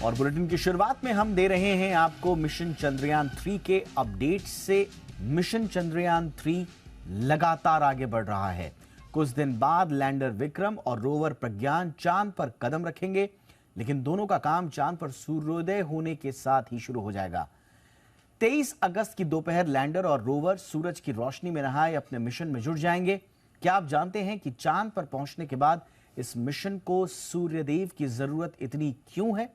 और बुलेटिन की शुरुआत में हम दे रहे हैं आपको मिशन चंद्रयान 3 के अपडेट से। मिशन चंद्रयान 3 लगातार आगे बढ़ रहा है। कुछ दिन बाद लैंडर विक्रम और रोवर प्रज्ञान चांद पर कदम रखेंगे, लेकिन दोनों का काम चांद पर सूर्योदय होने के साथ ही शुरू हो जाएगा। 23 अगस्त की दोपहर लैंडर और रोवर सूरज की रोशनी में नहाए अपने मिशन में जुड़ जाएंगे। क्या आप जानते हैं कि चांद पर पहुंचने के बाद इस मिशन को सूर्यदेव की जरूरत इतनी क्यों है?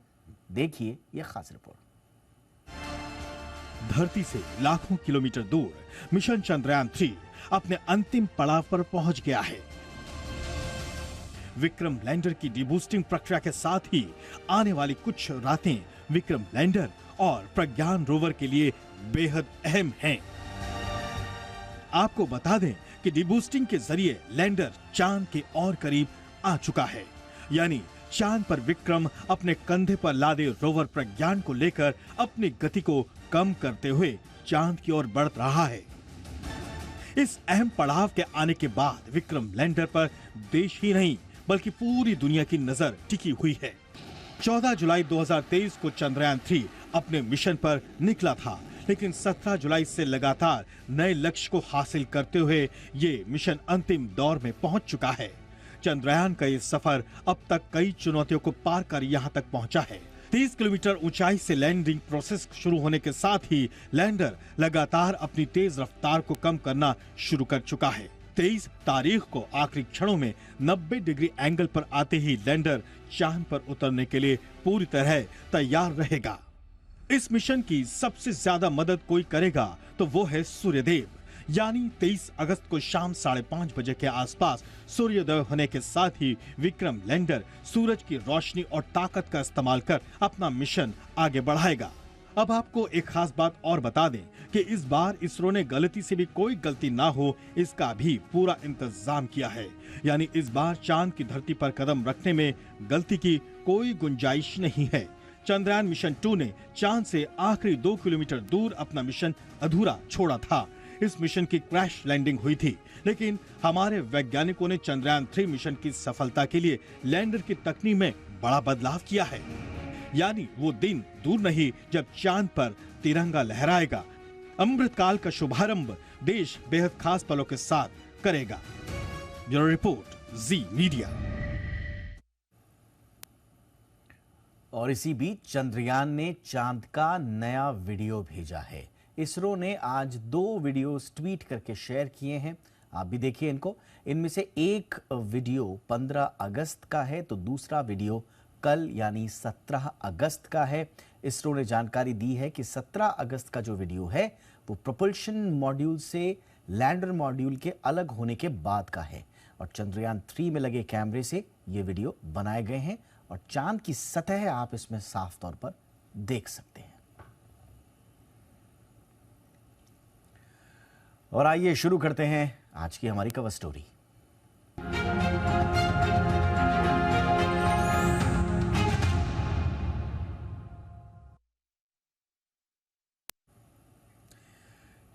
देखिए यह खास रिपोर्ट। धरती से लाखों किलोमीटर दूर मिशन चंद्रयान 3 अपने अंतिम पड़ाव पर पहुंच गया है। विक्रम लैंडर की डीबूस्टिंग प्रक्रिया के साथ ही आने वाली कुछ रातें विक्रम लैंडर और प्रज्ञान रोवर के लिए बेहद अहम हैं। आपको बता दें कि डीबूस्टिंग के जरिए लैंडर चांद के और करीब आ चुका है, यानी चांद पर विक्रम अपने कंधे पर लादे रोवर प्रज्ञान को लेकर अपनी गति को कम करते हुए चांद की ओर बढ़ रहा है। इस अहम पड़ाव के आने के बाद विक्रम लैंडर पर देश ही नहीं बल्कि पूरी दुनिया की नजर टिकी हुई है। 14 जुलाई 2023 को चंद्रयान 3 अपने मिशन पर निकला था, लेकिन 17 जुलाई से लगातार नए लक्ष्य को हासिल करते हुए ये मिशन अंतिम दौर में पहुंच चुका है। चंद्रयान का ये सफर अब तक कई चुनौतियों को पार कर यहां तक पहुंचा है। 30 किलोमीटर ऊंचाई से लैंडिंग प्रोसेस शुरू होने के साथ ही लैंडर लगातार अपनी तेज रफ्तार को कम करना शुरू कर चुका है। 23 तारीख को आखिरी क्षणों में 90 डिग्री एंगल पर आते ही लैंडर चांद पर उतरने के लिए पूरी तरह तैयार रहेगा। इस मिशन की सबसे ज्यादा मदद कोई करेगा तो वो है सूर्यदेव, यानी 23 अगस्त को शाम 5:30 बजे के आसपास सूर्योदय होने के साथ ही विक्रम लैंडर सूरज की रोशनी और ताकत का इस्तेमाल कर अपना मिशन आगे बढ़ाएगा। अब आपको एक खास बात और बता दें कि इस बार इसरो ने गलती से भी कोई गलती ना हो इसका भी पूरा इंतजाम किया है, यानी इस बार चांद की धरती पर कदम रखने में गलती की कोई गुंजाइश नहीं है। चंद्रयान मिशन 2 ने चांद से आखिरी 2 किलोमीटर दूर अपना मिशन अधूरा छोड़ा था। इस मिशन की क्रैश लैंडिंग हुई थी, लेकिन हमारे वैज्ञानिकों ने चंद्रयान 3 मिशन की सफलता के लिए लैंडर की तकनीक में बड़ा बदलाव किया है, यानी वो दिन दूर नहीं जब चांद पर तिरंगा लहराएगा। अमृतकाल का शुभारंभ देश बेहद खास पलों के साथ करेगा। ब्यूरो रिपोर्ट, जी मीडिया। और इसी बीच चंद्रयान ने चांद का नया वीडियो भेजा है। इसरो ने आज 2 वीडियोस ट्वीट करके शेयर किए हैं, आप भी देखिए इनको। इनमें से एक वीडियो 15 अगस्त का है तो दूसरा वीडियो कल यानी 17 अगस्त का है। इसरो ने जानकारी दी है कि 17 अगस्त का जो वीडियो है वो प्रोपल्शन मॉड्यूल से लैंडर मॉड्यूल के अलग होने के बाद का है और चंद्रयान 3 में लगे कैमरे से ये वीडियो बनाए गए हैं और चांद की सतह आप इसमें साफ तौर पर देख सकते हैं। और आइए शुरू करते हैं आज की हमारी कवर स्टोरी।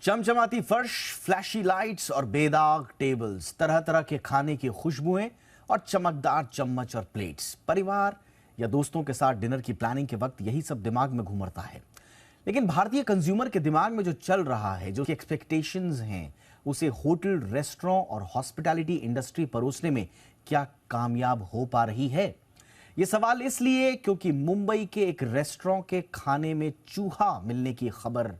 चमचमाती फर्श, फ्लैशी लाइट्स और बेदाग टेबल्स, तरह तरह के खाने की खुशबुएं और चमकदार चम्मच और प्लेट्स। परिवार या दोस्तों के साथ डिनर की प्लानिंग के वक्त यही सब दिमाग में घूमता है। लेकिन भारतीय कंज्यूमर के दिमाग में जो चल रहा है, जो एक्सपेक्टेशंस हैं, उसे होटल, रेस्टोरेंट और हॉस्पिटैलिटी इंडस्ट्री परोसने में क्या कामयाब हो पा रही है? ये सवाल इसलिए क्योंकि मुंबई के एक रेस्टोरेंट के खाने में चूहा मिलने की खबर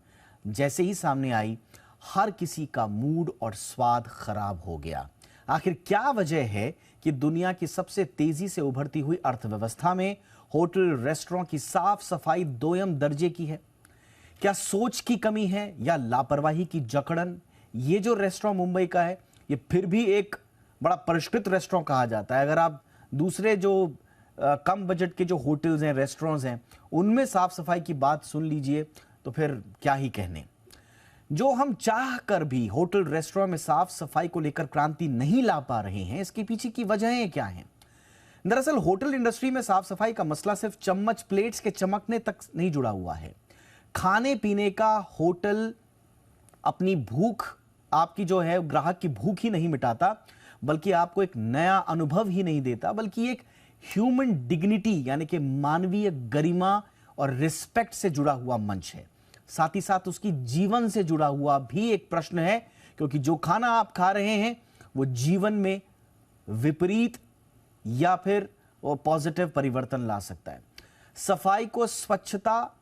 जैसे ही सामने आई, हर किसी का मूड और स्वाद खराब हो गया। आखिर क्या वजह है कि दुनिया की सबसे तेजी से उभरती हुई अर्थव्यवस्था में होटल, रेस्टोरेंट की साफ सफाई दोयम दर्जे की है? क्या सोच की कमी है या लापरवाही की जकड़न? ये जो रेस्टोरेंट मुंबई का है, ये फिर भी एक बड़ा परिष्कृत रेस्टोरेंट कहा जाता है। अगर आप दूसरे जो कम बजट के जो होटल्स हैं, रेस्टोरेंट्स हैं, उनमें साफ सफाई की बात सुन लीजिए तो फिर क्या ही कहने। जो हम चाह कर भी होटल, रेस्टोरेंट में साफ सफाई को लेकर क्रांति नहीं ला पा रहे हैं, इसके पीछे की वजहें क्या हैं? दरअसल होटल इंडस्ट्री में साफ सफाई का मसला सिर्फ चम्मच, प्लेट्स के चमकने तक नहीं जुड़ा हुआ है। खाने पीने का होटल अपनी भूख, आपकी जो है ग्राहक की भूख ही नहीं मिटाता, बल्कि आपको एक नया अनुभव ही नहीं देता, बल्कि एक ह्यूमन डिग्निटी यानी कि मानवीय गरिमा और रिस्पेक्ट से जुड़ा हुआ मंच है। साथ ही साथ उसकी जीवन से जुड़ा हुआ भी एक प्रश्न है, क्योंकि जो खाना आप खा रहे हैं वो जीवन में विपरीत या फिर वो पॉजिटिव परिवर्तन ला सकता है। सफाई को स्वच्छता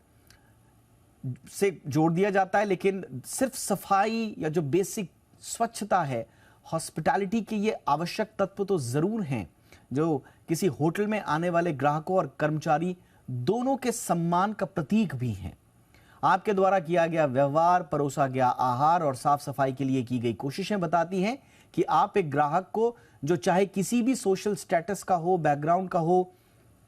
से जोड़ दिया जाता है, लेकिन सिर्फ सफाई या जो बेसिक स्वच्छता है, हॉस्पिटैलिटी के ये आवश्यक तत्व तो जरूर हैं जो किसी होटल में आने वाले ग्राहकों और कर्मचारी दोनों के सम्मान का प्रतीक भी हैं। आपके द्वारा किया गया व्यवहार, परोसा गया आहार और साफ सफाई के लिए की गई कोशिशें बताती हैं कि आप एक ग्राहक को, जो चाहे किसी भी सोशल स्टेटस का हो, बैकग्राउंड का हो,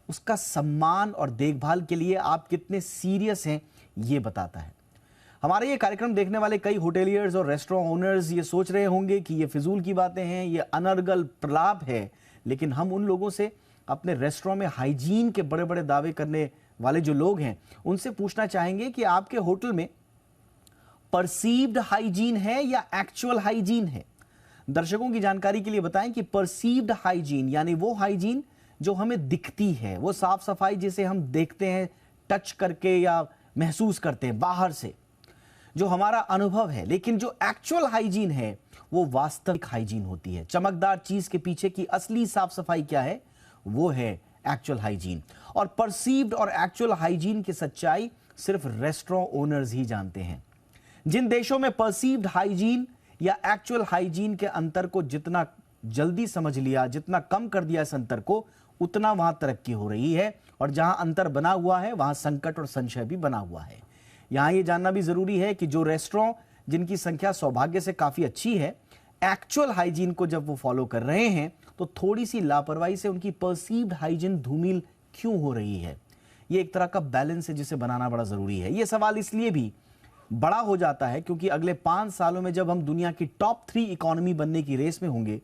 उसका सम्मान और देखभाल के लिए आप कितने सीरियस हैं ये बताता है। हमारे ये कार्यक्रम देखने वाले कई होटेलियर्स और रेस्टोरेंट ओनर्स ये सोच रहे होंगे कि ये फिजूल की बातें हैं, ये अनर्गल प्रलाप है, लेकिन हम उन लोगों से, अपने रेस्टोरेंट में हाइजीन के बड़े बड़े दावे करने वाले जो लोग हैं, उनसे पूछना चाहेंगे कि आपके होटल में परसीव्ड हाइजीन है या एक्चुअल हाइजीन है। दर्शकों की जानकारी के लिए बताएं कि परसीव्ड हाइजीन यानी वो हाइजीन जो हमें दिखती है, वो साफ सफाई जिसे हम देखते हैं, टच करके या महसूस करते हैं बाहर से, जो हमारा अनुभव है। लेकिन जो एक्चुअल हाइजीन है वो वास्तविक हाइजीन होती है। चमकदार चीज के पीछे की असली साफ सफाई क्या है, वो है एक्चुअल हाइजीन। और परसीव्ड और एक्चुअल हाइजीन की सच्चाई सिर्फ रेस्टोरेंट ओनर्स ही जानते हैं। जिन देशों में परसीव्ड हाइजीन या एक्चुअल हाइजीन के अंतर को जितना जल्दी समझ लिया, जितना कम कर दिया इस अंतर को, उतना वहां तरक्की हो रही है। और जहां अंतर बना हुआ है वहां संकट और संशय भी बना हुआ है। यहां ये जानना भी जरूरी है कि जो रेस्टोरेंट जिनकी संख्या सौभाग्य से काफी अच्छी है, एक्चुअल हाइजीन को जब वो फॉलो कर रहे हैं तो थोड़ी सी लापरवाही से उनकी परसीव्ड हाइजीन धूमिल क्यों हो रही है। ये एक तरह का बैलेंस है जिसे बनाना बड़ा जरूरी है। ये सवाल इसलिए भी बड़ा हो जाता है क्योंकि अगले 5 सालों में जब हम दुनिया की टॉप 3 इकोनॉमी बनने की रेस में होंगे,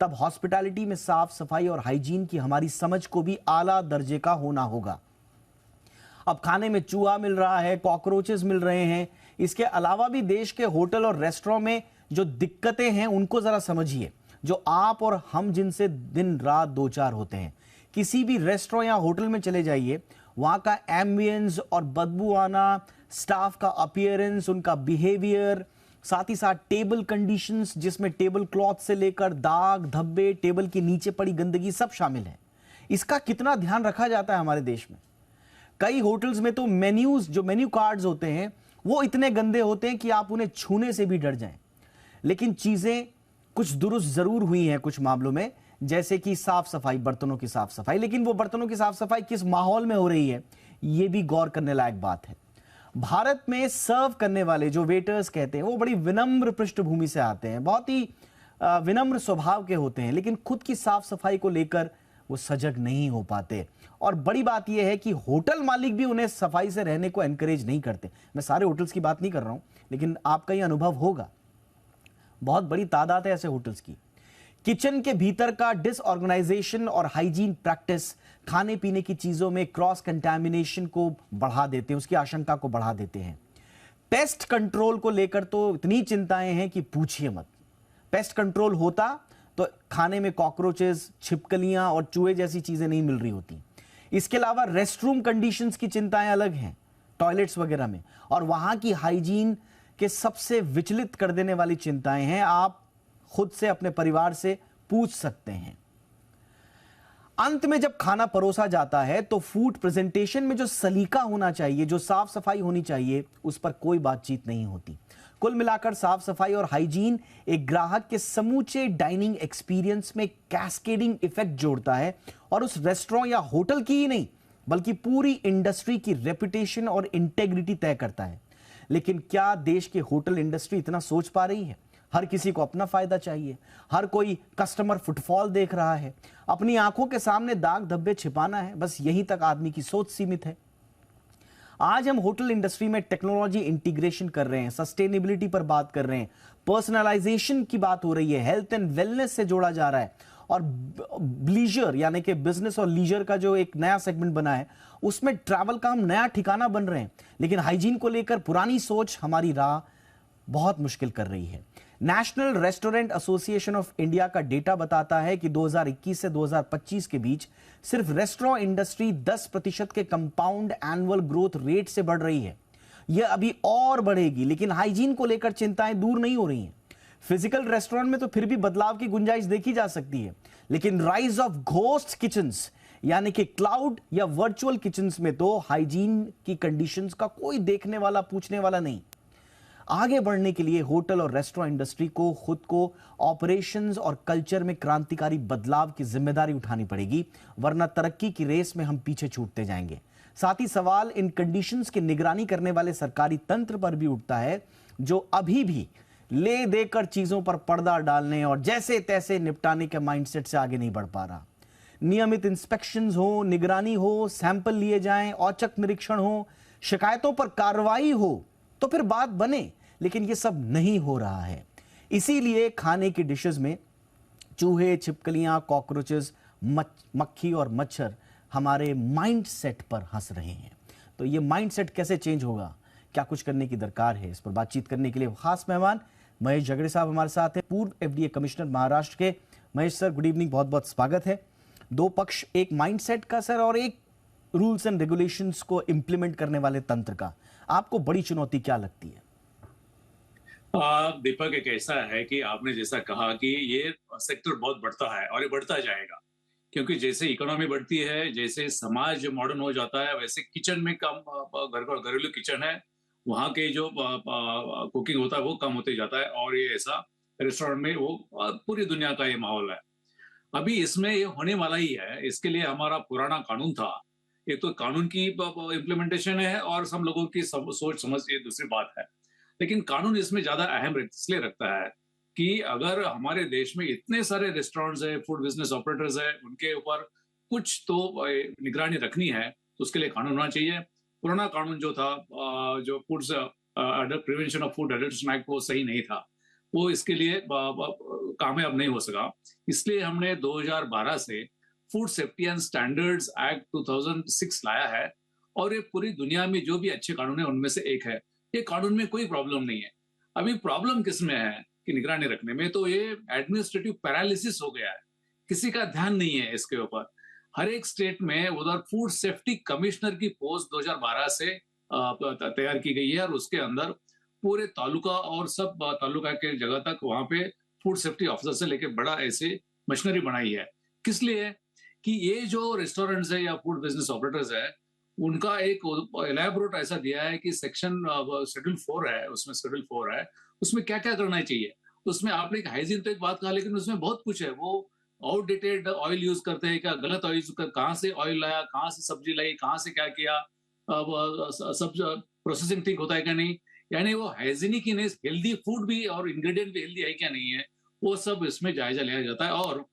तब हॉस्पिटैलिटी में साफ सफाई और हाइजीन की हमारी समझ को भी आला दर्जे का होना होगा। अब खाने में चूहा मिल रहा है, कॉकरोचेस मिल रहे हैं, इसके अलावा भी देश के होटल और रेस्टोरेंट में जो दिक्कतें हैं उनको जरा समझिए, जो आप और हम जिनसे दिन रात दो चार होते हैं। किसी भी रेस्टोरेंट या होटल में चले जाइए, वहां का एम्बियंस और बदबू आना, स्टाफ का अपीयरेंस, उनका बिहेवियर, साथ ही साथ टेबल कंडीशंस जिसमें टेबल क्लॉथ से लेकर दाग धब्बे, टेबल के नीचे पड़ी गंदगी सब शामिल है। इसका कितना ध्यान रखा जाता है हमारे देश में। कई होटल्स में तो मेन्यूज, जो मेन्यू कार्ड्स होते हैं, वो इतने गंदे होते हैं कि आप उन्हें छूने से भी डर जाएं। लेकिन चीजें कुछ दुरुस्त जरूर हुई हैं कुछ मामलों में, जैसे कि साफ सफाई, बर्तनों की साफ सफाई। लेकिन वो बर्तनों की साफ सफाई किस माहौल में हो रही है, ये भी गौर करने लायक बात है। भारत में सर्व करने वाले जो वेटर्स कहते हैं, वो बड़ी विनम्र पृष्ठभूमि से आते हैं, बहुत ही विनम्र स्वभाव के होते हैं, लेकिन खुद की साफ सफाई को लेकर वो सजग नहीं हो पाते। और बड़ी बात यह है कि होटल मालिक भी उन्हें सफाई से रहने को एनकरेज नहीं करते। मैं सारे होटल्स की बात नहीं कर रहा हूं, लेकिन आपका ये अनुभव होगा, बहुत बड़ी तादाद है ऐसे होटल्स की। किचन के भीतर का डिसऑर्गेनाइजेशन और हाइजीन प्रैक्टिस खाने पीने की चीजों में क्रॉस कंटैमिनेशन को बढ़ा देते हैं, उसकी आशंका को बढ़ा देते हैं। पेस्ट कंट्रोल को लेकर तो इतनी चिंताएं हैं कि पूछिए मत। पेस्ट कंट्रोल होता तो खाने में कॉकरोचेस, छिपकलियां और चूहे जैसी चीजें नहीं मिल रही होती। इसके अलावा रेस्टरूम कंडीशंस की चिंताएं अलग हैं, टॉयलेट्स वगैरह में, और वहां की हाइजीन के सबसे विचलित कर देने वाली चिंताएं हैं। आप खुद से, अपने परिवार से पूछ सकते हैं। अंत में जब खाना परोसा जाता है तो फूड प्रेजेंटेशन में जो सलीका होना चाहिए, जो साफ सफाई होनी चाहिए, उस पर कोई बातचीत नहीं होती। कुल मिलाकर साफ सफाई और हाइजीन एक ग्राहक के समूचे डाइनिंग एक्सपीरियंस में कैस्केडिंग इफेक्ट जोड़ता है और उस रेस्टोरेंट या होटल की ही नहीं बल्कि पूरी इंडस्ट्री की रेपुटेशन और इंटेग्रिटी तय करता है। लेकिन क्या देश की होटल इंडस्ट्री इतना सोच पा रही है? हर किसी को अपना फायदा चाहिए, हर कोई कस्टमर फुटफॉल देख रहा है, अपनी आंखों के सामने दाग धब्बे छिपाना है, बस यहीं तक आदमी की सोच सीमित है। आज हम होटल इंडस्ट्री में टेक्नोलॉजी इंटीग्रेशन कर रहे हैं, सस्टेनेबिलिटी पर बात कर रहे हैं, पर्सनलाइजेशन की बात हो रही है, हेल्थ एंड वेलनेस से जोड़ा जा रहा है, और लीजर यानी कि बिजनेस और लीजर का जो एक नया सेगमेंट बना है, उसमें ट्रैवल का हम नया ठिकाना बन रहे हैं। लेकिन हाइजीन को लेकर पुरानी सोच हमारी राह बहुत मुश्किल कर रही है। National restaurant association of India का डेटा बताता है कि 2021 से 2025 के बीच सिर्फ रेस्टोरेंट इंडस्ट्री 10% के कंपाउंड एनुअल ग्रोथ रेट से बढ़ रही है। यह अभी और बढ़ेगी, लेकिन हाइजीन को लेकर चिंताएं दूर नहीं हो रही हैं। फिजिकल रेस्टोरेंट में तो फिर भी बदलाव की गुंजाइश देखी जा सकती है, लेकिन राइज ऑफ घोस्ट किचन्स यानी कि क्लाउड या वर्चुअल किचन्स में तो हाइजीन की कंडीशंस का कोई देखने वाला पूछने वाला नहीं। आगे बढ़ने के लिए होटल और रेस्टोरेंट इंडस्ट्री को खुद को ऑपरेशंस और कल्चर में क्रांतिकारी बदलाव की जिम्मेदारी उठानी पड़ेगी, वरना तरक्की की रेस में हम पीछे छूटते जाएंगे। साथ ही सवाल इन कंडीशंस की निगरानी करने वाले सरकारी तंत्र पर भी उठता है, जो अभी भी ले देकर चीजों पर पर्दा डालने और जैसे तैसे निपटाने के माइंडसेट से आगे नहीं बढ़ पा रहा। नियमित इंस्पेक्शंस हो, निगरानी हो, सैंपल लिए जाएं, औचक निरीक्षण हो, शिकायतों पर कार्रवाई हो तो फिर बात बने, लेकिन ये सब नहीं हो रहा है। इसीलिए खाने की डिशेस में चूहे, छिपकलियां, कॉकरोचेस, मक्खी और मच्छर हमारे माइंडसेट पर हंस रहे हैं। तो ये माइंडसेट कैसे चेंज होगा, क्या कुछ करने की दरकार है, इस पर बातचीत करने के लिए खास मेहमान महेश झगड़े साहब हमारे साथ हैं, पूर्व एफडीए कमिश्नर महाराष्ट्र के। महेश सर, गुड इवनिंग, बहुत बहुत स्वागत है। दो पक्ष, एक माइंडसेट का सर और एक रूल्स एंड रेगुलेशंस को इंप्लीमेंट करने वाले तंत्र का। आपको बड़ी चुनौती क्या लगती है? दीपक, एक ऐसा है कि आपने जैसा कहा कि ये सेक्टर बहुत बढ़ता है और ये बढ़ता जाएगा, क्योंकि जैसे इकोनॉमी बढ़ती है, जैसे समाज मॉडर्न हो जाता है, वैसे किचन में कम घरेलू किचन है, वहाँ के जो कुकिंग होता है वो कम होते जाता है, और ये ऐसा रेस्टोरेंट में वो पूरी दुनिया का ये माहौल है। अभी इसमें ये होने वाला ही है। इसके लिए हमारा पुराना कानून था, ये तो कानून की इम्प्लीमेंटेशन है और सब लोगों की सोच समझ ये दूसरी बात है, लेकिन कानून इसमें ज्यादा अहम इसलिए रखता है कि अगर हमारे देश में इतने सारे रेस्टोरेंट्स है, फूड बिजनेस ऑपरेटर्स है, उनके ऊपर कुछ तो निगरानी रखनी है, तो उसके लिए कानून होना चाहिए। पुराना कानून जो था, जो foods prevention of food addiction act, वो सही नहीं था, वो इसके लिए कामयाब नहीं हो सका। इसलिए हमने 2012 से food safety and standards act 2006 लाया है, और ये पूरी दुनिया में जो भी अच्छे कानून है उनमें से एक है। ये कानून में कोई प्रॉब्लम नहीं है। अभी प्रॉब्लम किस में है कि निगरानी रखने में, तो ये एडमिनिस्ट्रेटिव पैरालिसिस हो गया है, किसी का ध्यान नहीं है इसके ऊपर। हर एक स्टेट में उधर फूड सेफ्टी कमिश्नर की पोस्ट 2012 से तैयार की गई है, और उसके अंदर पूरे तालुका और सब तालुका के जगह तक वहां पे फूड सेफ्टी ऑफिसर से लेके बड़ा ऐसे मशीनरी बनाई है। किस लिए कि ये जो रेस्टोरेंट्स है या फूड बिजनेस ऑपरेटर्स है, उनका एक एलैबोरेट ऐसा दिया है कि सेक्शन शेड्यूल 4 है, उसमें शेड्यूल 4 है, उसमें क्या क्या करना चाहिए। उसमें आपने एक हाइजीन तो एक बात कहा, लेकिन उसमें बहुत कुछ है। वो आउटडेटेड ऑयल यूज करते हैं क्या, गलत ऑयल यूज कर, कहाँ से ऑयल लाया, कहाँ से सब्जी लाई, कहाँ से क्या किया, सब प्रोसेसिंग ठीक होता है क्या नहीं, यानी वो हाइजीनिक ही नहीं, हेल्दी फूड भी और इंग्रेडिएंट भी हेल्दी है क्या नहीं है, वो सब इसमें जायजा लिया जाता है। और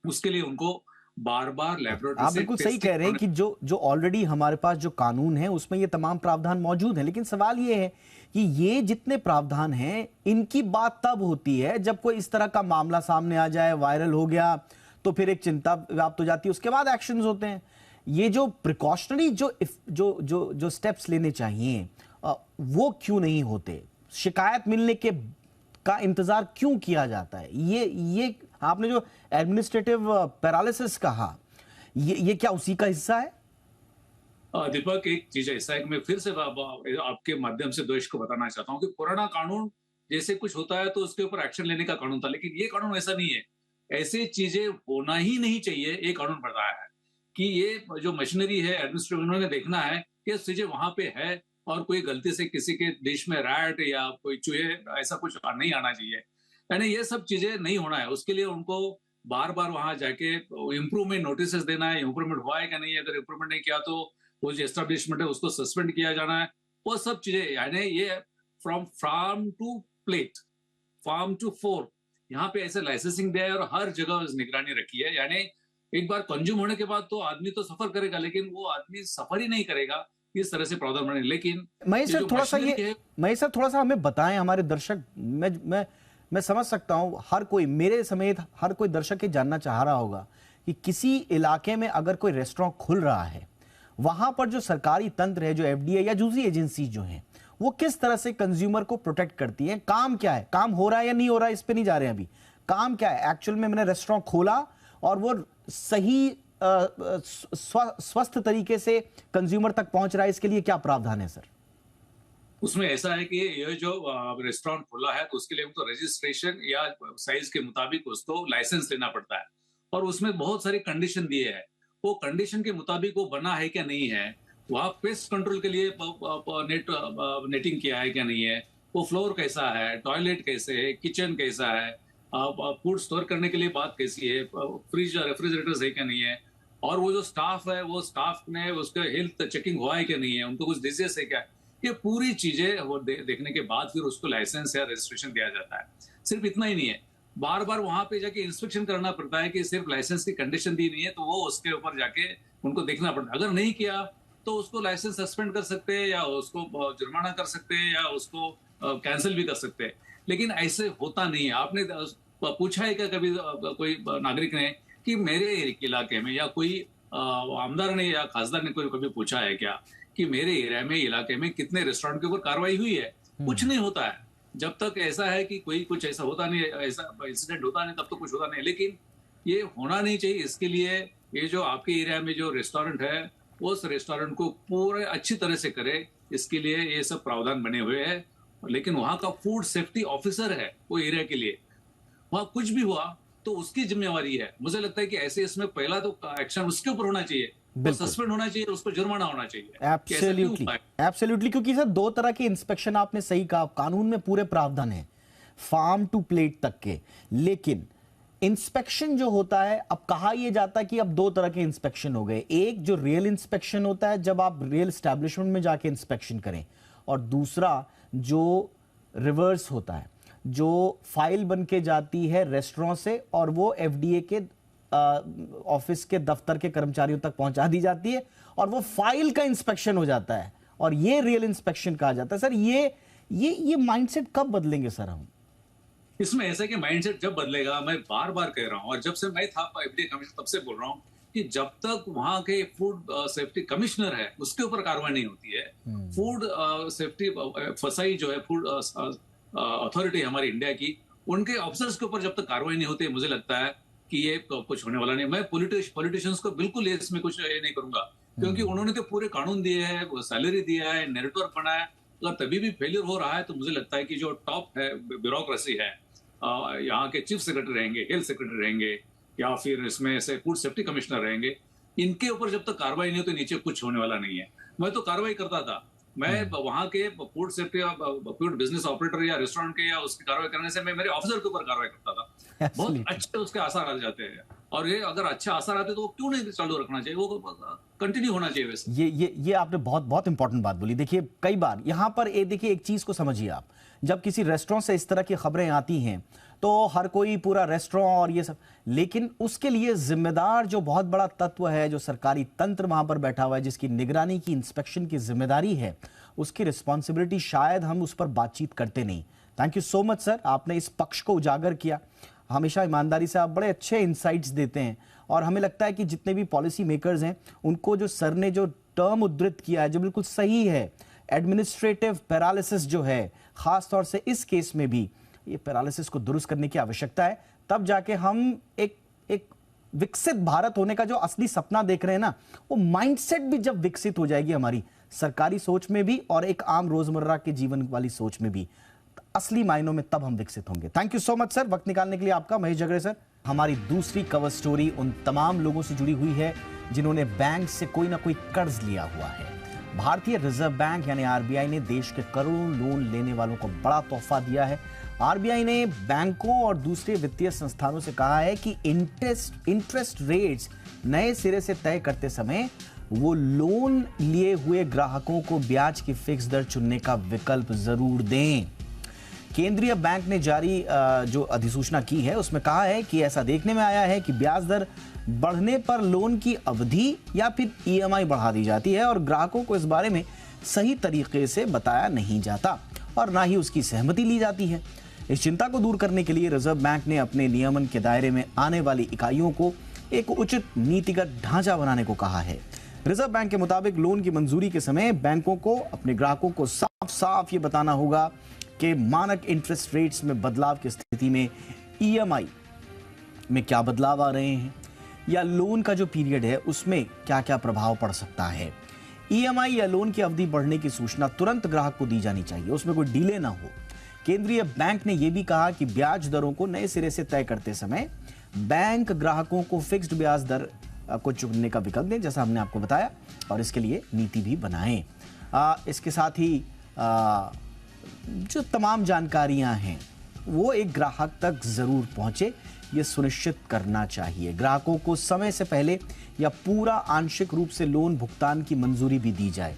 उसके लिए उनको बार बार लैबोरेटरी आप से बिल्कुल सही कह रहे हैं कि जो ऑलरेडी हमारे पास जो कानून है उसमें ये तमाम प्रावधान मौजूद हैं, लेकिन सवाल ये है कि ये जितने प्रावधान हैं इनकी बात तब होती है जब कोई इस तरह का मामला सामने आ जाए, वायरल हो गया, तो फिर एक चिंता व्याप्त हो जाती है, उसके बाद एक्शंस होते हैं। ये जो प्रिकॉशनरी जो स्टेप्स लेने चाहिए वो क्यों नहीं होते? शिकायत मिलने के का इंतजार क्यों किया जाता है? ये आपने जो एडमिनिस्ट्रेटिव पैरालिसिस कहा, ये क्या उसी का हिस्सा है? दीपक, एक चीज ऐसा है कि मैं फिर से आपके माध्यम से देश को बताना चाहता हूँ कि पुराना कानून जैसे कुछ होता है तो उसके ऊपर एक्शन लेने का कानून था, लेकिन ये कानून ऐसा नहीं है। ऐसे चीजें होना ही नहीं चाहिए, ये कानून बताया है कि ये जो मशीनरी है एडमिनिस्ट्रेटिव, उन्होंने देखना है कि चीजें वहां पे है, और कोई गलती से किसी के देश में रैट या कोई चूहे ऐसा कुछ नहीं आना चाहिए, यानी ये सब चीजें नहीं होना है। उसके लिए उनको बार बार वहां जाके इम्प्रूवमेंट नोटिस देना है, इम्प्रूवमेंट हुआ है क्या नहीं, अगर इम्प्रूवमेंट नहीं किया तो वो जो एस्टेब्लिशमेंट है उसको सस्पेंड किया जाना है, वो सब चीजें। यानी ये from farm to plate, farm to fork, यहाँ पे ऐसे लाइसेंसिंग दिया है और हर जगह निगरानी रखी है। यानी एक बार कंज्यूम होने के बाद तो आदमी तो सफर करेगा, लेकिन वो आदमी सफर ही नहीं करेगा, इस तरह से प्रावधान बने। लेकिन महेश सर थोड़ा सा हमें बताएं, हमारे दर्शक, मैं समझ सकता हूं हर कोई, मेरे समेत हर कोई दर्शक ये जानना चाह रहा होगा कि किसी इलाके में अगर कोई रेस्टोरेंट खुल रहा है, वहां पर जो सरकारी तंत्र है, जो एफडीए या दूसरी एजेंसी जो हैं, वो किस तरह से कंज्यूमर को प्रोटेक्ट करती हैं? काम क्या है, काम हो रहा है या नहीं हो रहा है, इस पे नहीं जा रहे हैं अभी। काम क्या है, एक्चुअल में मैंने रेस्टोरेंट खोला और वो सही स्वस्थ तरीके से कंज्यूमर तक पहुंच रहा है, इसके लिए क्या प्रावधान है सर? उसमें ऐसा है कि ये जो रेस्टोरेंट खुला है तो उसके लिए तो रजिस्ट्रेशन या साइज के मुताबिक उसको लाइसेंस लेना पड़ता है और उसमें बहुत सारी कंडीशन दिए हैं। वो कंडीशन के मुताबिक वो बना है क्या नहीं है, वहाँ पेस्ट कंट्रोल के लिए नेटिंग किया है क्या नहीं है, वो फ्लोर कैसा है, टॉयलेट कैसे है, किचन कैसा है, फूड स्टोर करने के लिए बात कैसी है, फ्रिज रेफ्रिजरेटर्स है क्या नहीं है, और वो जो स्टाफ है वो स्टाफ ने उसका हेल्थ चेकिंग हुआ है क्या नहीं है, उनको कुछ डिजीज है क्या, ये पूरी चीजें वो देखने के बाद फिर उसको लाइसेंस या रजिस्ट्रेशन दिया जाता है। सिर्फ इतना ही नहीं है, बार बार वहां पे जाके इंस्पेक्शन करना पड़ता है कि सिर्फ लाइसेंस की कंडीशन दी नहीं है तो वो उसके ऊपर जाके उनको देखना पड़ता है। अगर नहीं किया तो उसको लाइसेंस सस्पेंड कर सकते हैं या उसको जुर्माना कर सकते हैं या उसको कैंसिल भी कर सकते हैं। लेकिन ऐसे होता नहीं है। आपने पूछा है क्या कभी कोई नागरिक ने कि मेरे इलाके में या कोई आमदार ने या खासदार ने कोई कभी पूछा है क्या कि मेरे एरिया में इलाके में कितने रेस्टोरेंट के ऊपर कार्रवाई हुई है? कुछ नहीं होता है। जब तक ऐसा है कि कोई कुछ ऐसा होता नहीं, ऐसा इंसिडेंट होता नहीं, तब तो कुछ होता नहीं। लेकिन ये होना नहीं चाहिए। इसके लिए ये जो आपके एरिया में जो रेस्टोरेंट है उस रेस्टोरेंट को पूरे अच्छी तरह से करे, इसके लिए ये सब प्रावधान बने हुए हैं। लेकिन वहां का फूड सेफ्टी ऑफिसर है वो एरिया के लिए, वहां कुछ भी हुआ तो उसकी जिम्मेवारी है। मुझे लगता है कि ऐसे इसमें पहला तो एक्शन उसके ऊपर होना चाहिए, सस्पेंड होना चाहिए, उसको जुर्माना होना चाहिए। Absolutely, absolutely. क्योंकि सर दो तरह के इंस्पेक्शन, आपने सही कहा, कानून में पूरे प्रावधान है फार्म टू प्लेट तक के। लेकिन इंस्पेक्शन जो होता है, अब कहा यह जाता है कि अब दो तरह के इंस्पेक्शन हो गए। एक जो रियल इंस्पेक्शन होता है जब आप रियल एस्टैब्लिशमेंट में जाके इंस्पेक्शन करें, और दूसरा जो रिवर्स होता है, जो फाइल बन के जाती है रेस्टोरेंट से और वो एफडीए के ऑफिस के दफ्तर के कर्मचारियों तक पहुंचा दी जाती है और वो फाइल का इंस्पेक्शन हो जाता है, और ये रियल इंस्पेक्शन कहा जाता है। सर ये माइंडसेट कब बदलेंगे सर हम? इसमें ऐसा कि माइंडसेट जब बदलेगा, मैं बार बार कह रहा हूं और जब से मैं था एफडीए कमिश्नर तब से बोल रहा हूं कि जब तक वहां के फूड सेफ्टी कमिश्नर है उसके ऊपर कार्रवाई नहीं होती है, फूड सेफ्टी फसाई जो है फूड अथॉरिटी हमारी इंडिया की, उनके ऑफिसर्स के ऊपर जब तक कार्रवाई नहीं होती है, मुझे लगता है कि ये कुछ होने वाला नहीं। मैं पॉलिटिशियंस को बिल्कुल इसमें कुछ ये नहीं करूंगा, क्योंकि उन्होंने तो पूरे कानून दिए हैं, सैलरी दिया है, नेटवर्क बनाया। अगर तभी भी फेलियर हो रहा है तो मुझे लगता है कि जो टॉप है ब्यूरोक्रेसी है, यहाँ के चीफ सेक्रेटरी रहेंगे, हेल्थ सेक्रेटरी रहेंगे, या फिर इसमें से फूड सेफ्टी कमिश्नर रहेंगे, इनके ऊपर जब तक कार्रवाई नहीं होती नीचे कुछ होने वाला नहीं है। मैं तो कार्रवाई करता था, मैं वहां के food safety food business operator या रेस्टोरेंट के या उसकी कार्रवाई करने से मैं मेरे ऑफिसर के ऊपर कार्रवाई करता था। बहुत अच्छे उसके आसार आ जाते हैं, और ये अगर अच्छे आसार आते तो क्यों नहीं चालू रखना चाहिए, वो कंटिन्यू होना चाहिए। वैसे ये आपने बहुत बहुत इंपॉर्टेंट बात बोली। देखिए कई बार यहां पर देखिए एक चीज को समझिए आप, जब किसी रेस्टोरेंट से इस तरह की खबरें आती हैं तो हर कोई पूरा रेस्टोरेंट और ये सब, लेकिन उसके लिए जिम्मेदार जो बहुत बड़ा तत्व है, जो सरकारी तंत्र वहां पर बैठा हुआ है, जिसकी निगरानी की इंस्पेक्शन की जिम्मेदारी है, उसकी रिस्पॉन्सिबिलिटी शायद हम उस पर बातचीत करते नहीं। Thank you so much sir, आपने इस पक्ष को उजागर किया। हमेशा ईमानदारी से आप बड़े अच्छे इंसाइट्स देते हैं, और हमें लगता है कि जितने भी पॉलिसी मेकर्स हैं उनको जो सर ने जो टर्म उद्धृत किया है जो बिल्कुल सही है, एडमिनिस्ट्रेटिव पैरालिसिस जो है, खास तौर से इस केस में भी ये पैरालिसिस को दुरुस्त करने की आवश्यकता है। तब जाके हम एक विकसित भारत होने का जो असली सपना देख रहे हैं ना, वो माइंडसेट भी जब विकसित हो जाएगी हमारी सरकारी सोच में भी और एक आम रोजमर्रा के जीवन वाली सोच में भी, असली मायनों में तब हम विकसित होंगे। Thank you so much sir, वक्त निकालने के लिए आपका। महेश जगरे सर, हमारी दूसरी कवर स्टोरी उन तमाम लोगों से जुड़ी हुई है जिन्होंने बैंक से कोई ना कोई कर्ज लिया हुआ है। भारतीय रिजर्व बैंक यानी आरबीआई ने देश के करोड़ों लोन लेने वालों को बड़ा तोहफा दिया है। आरबीआई ने बैंकों और दूसरे वित्तीय संस्थानों से कहा है कि इंटरेस्ट रेट्स नए सिरे से तय करते समय वो लोन लिए हुए ग्राहकों को ब्याज की फिक्स दर चुनने का विकल्प जरूर दें। केंद्रीय बैंक ने जारी जो अधिसूचना की है उसमें कहा है कि ऐसा देखने में आया है कि ब्याज दर बढ़ने पर लोन की अवधि या फिर ईएमआई बढ़ा दी जाती है और ग्राहकों को इस बारे में सही तरीके से बताया नहीं जाता और ना ही उसकी सहमति ली जाती है। इस चिंता को दूर करने के लिए रिजर्व बैंक ने अपने नियमन के दायरे में आने वाली इकाइयों को एक उचित नीतिगत ढांचा बनाने को कहा है। रिजर्व बैंक के मुताबिक लोन की मंजूरी के समय बैंकों को अपने ग्राहकों को साफ साफ साफ ये बताना होगा कि मानक इंटरेस्ट रेट्स में बदलाव की स्थिति में ईएमआई में क्या बदलाव आ रहे हैं, या लोन का जो पीरियड है उसमें क्या क्या प्रभाव पड़ सकता है। ईएमआई या लोन की अवधि बढ़ने की सूचना तुरंत ग्राहक को दी जानी चाहिए, उसमें कोई डिले ना हो। केंद्रीय बैंक ने यह भी कहा कि ब्याज दरों को नए सिरे से तय करते समय बैंक ग्राहकों को फिक्स्ड ब्याज दर को चुनने का विकल्प दें, जैसा हमने आपको बताया, और इसके लिए नीति भी बनाएं। इसके साथ ही जो तमाम जानकारियां हैं वो एक ग्राहक तक जरूर पहुंचे, ये सुनिश्चित करना चाहिए। ग्राहकों को समय से पहले या पूरा आंशिक रूप से लोन भुगतान की मंजूरी भी दी जाए।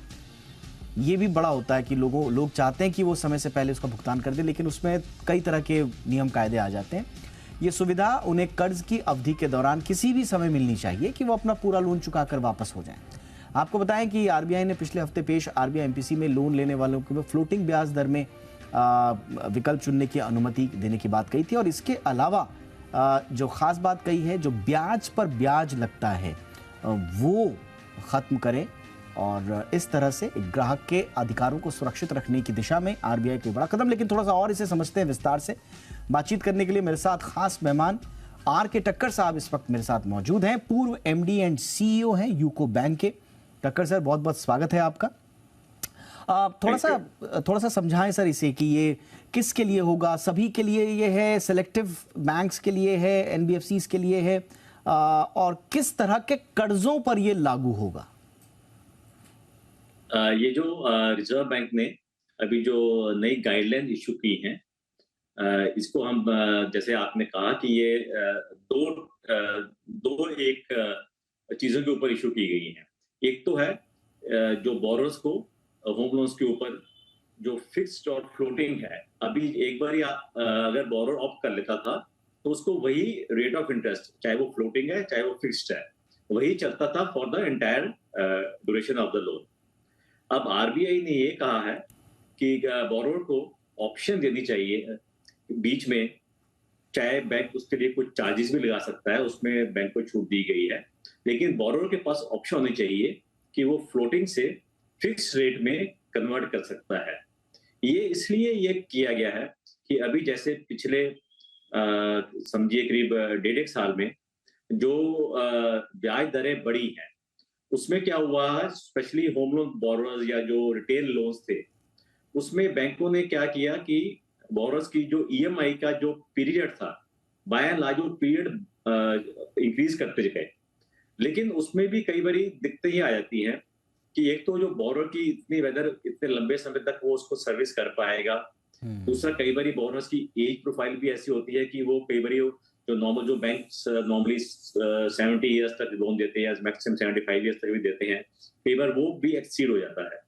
ये भी बड़ा होता है कि लोग चाहते हैं कि वो समय से पहले उसका भुगतान कर दे, लेकिन उसमें कई तरह के नियम कायदे आ जाते हैं। ये सुविधा उन्हें कर्ज की अवधि के दौरान किसी भी समय मिलनी चाहिए कि वो अपना पूरा लोन चुकाकर वापस हो जाएं। आपको बताएं कि आरबीआई ने पिछले हफ्ते पेश आरबीआई एमपीसी में लोन लेने वालों को फ्लोटिंग ब्याज दर में विकल्प चुनने की अनुमति देने की बात कही थी, और इसके अलावा जो खास बात कही है, जो ब्याज पर ब्याज लगता है वो खत्म करें, और इस तरह से ग्राहक के अधिकारों को सुरक्षित रखने की दिशा में आरबीआई के बड़ा कदम। लेकिन थोड़ा सा और इसे समझते हैं विस्तार से। बातचीत करने के लिए मेरे साथ खास मेहमान आर के टक्कर साहब इस वक्त मेरे साथ मौजूद हैं। पूर्व एमडी एंड सीईओ हैं यूको बैंक के। टक्कर सर, बहुत बहुत स्वागत है आपका। थोड़ा सा समझाएं सर इसे कि ये किसके लिए होगा, सभी के लिए ये है, सेलेक्टिव बैंक्स के लिए है, एनबीएफसीज के लिए है, और किस तरह के कर्जों पर ये लागू होगा? ये जो रिजर्व बैंक ने अभी जो नई गाइडलाइन इशू की हैं, इसको हम जैसे आपने कहा कि ये दो एक चीजों के ऊपर इशू की गई हैं। एक तो है जो बोरोर्स को होम लोन्स के ऊपर जो फिक्स्ड और फ्लोटिंग है। अभी एक बार अगर बोरोर ऑप्ट कर लेता था तो उसको वही रेट ऑफ इंटरेस्ट, चाहे वो फ्लोटिंग है चाहे वो फिक्स्ड है, वही चलता था for the entire duration of the loan. अब आरबीआई ने ये कहा है कि बोरोर को ऑप्शन देनी चाहिए बीच में, चाहे बैंक उसके लिए कुछ चार्जेस भी लगा सकता है, उसमें बैंक को छूट दी गई है, लेकिन बोरोर के पास ऑप्शन होनी चाहिए कि वो फ्लोटिंग से फिक्स रेट में कन्वर्ट कर सकता है। ये इसलिए ये किया गया है कि अभी जैसे पिछले समझिए करीब 1.5 साल में जो ब्याज दरें बढ़ी हैं, उसमें क्या हुआ है, स्पेशली होम लोन बोरोर्स या जो रिटेल लोन्स थे, उसमें बैंकों ने क्या किया कि बोरोर्स की जो ईएमआई का जो पीरियड था, बाय एंड लार्ज वो पीरियड इंक्रीज करते गए। लेकिन उसमें भी कई बारी दिक्कतें ही आ जाती हैं कि एक तो जो बोरोर की इतने लंबे समय तक वो उसको सर्विस कर पाएगा, दूसरा कई बारी बोरोर्स की एज प्रोफाइल भी ऐसी होती है कि वो कई बारी जो बैंक्स नॉर्मली 70 इयर्स तक लोन देते हैं, मैक्सिमम 75 इयर्स तक भी देते हैं, कई बार वो भी एक्सीड हो जाता है।